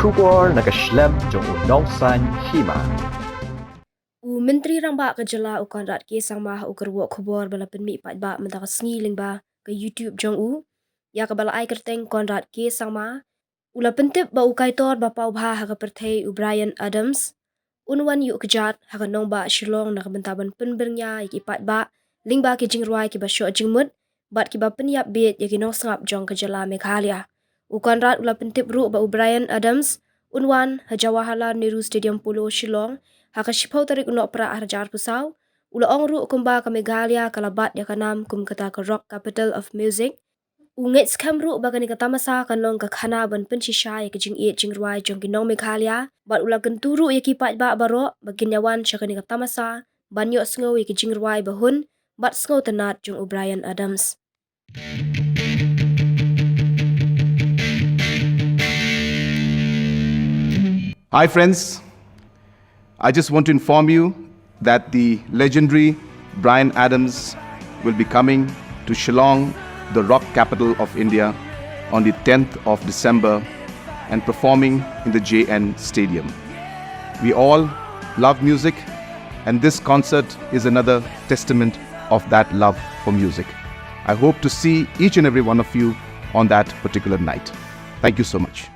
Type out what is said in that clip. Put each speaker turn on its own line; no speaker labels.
Shubor nakaslem jong unongsan Hima.
Menteri rang ba ke Jylla u konrat ke sang mah u kerwo khobor bala penmi Paidbah mentaka sngi lingba ke YouTube Jong ya ke bala ai kerteng konrat ke sang mah ula pentip ba u kaitor ba pau bha ha ke perthei u Bryan Adams unwan yu kejat ha ke nong ba Shillong na ke bentaban Pynbyrngia ki Paidbah lingba ke Jingrwai ki ba syo jingmut bat ki ba penyap bet ya ki nong sangap Jong ke Jylla Meghalaya u konrat ula pentip ru ba u Bryan Adams unwan ha Jawaharlal Nehru Stadium Polo Shillong haka shipau tarik unok pra arjar pusau ula ongru kumba ka Meghalaya kalabat ya kanam kum kata ka rock capital of music unget skamru bagani ka tamasa kanong ka khana ban penshisha ya jing e Jingrwai jong kinong Meghalaya bat ula kenturu ya ki Paidbah baro bagin yawan syakani ka tamasa banyo sngo ya ki Jingrwai bahun bat sngo tenat jong Bryan Adams.
Hi friends, I just want to inform you that the legendary Bryan Adams will be coming to Shillong, the rock capital of India, on the 10th of December and performing in the JN Stadium. We all love music, and this concert is another testament of that love for music. I hope to see each and every one of you on that particular night. Thank you so much.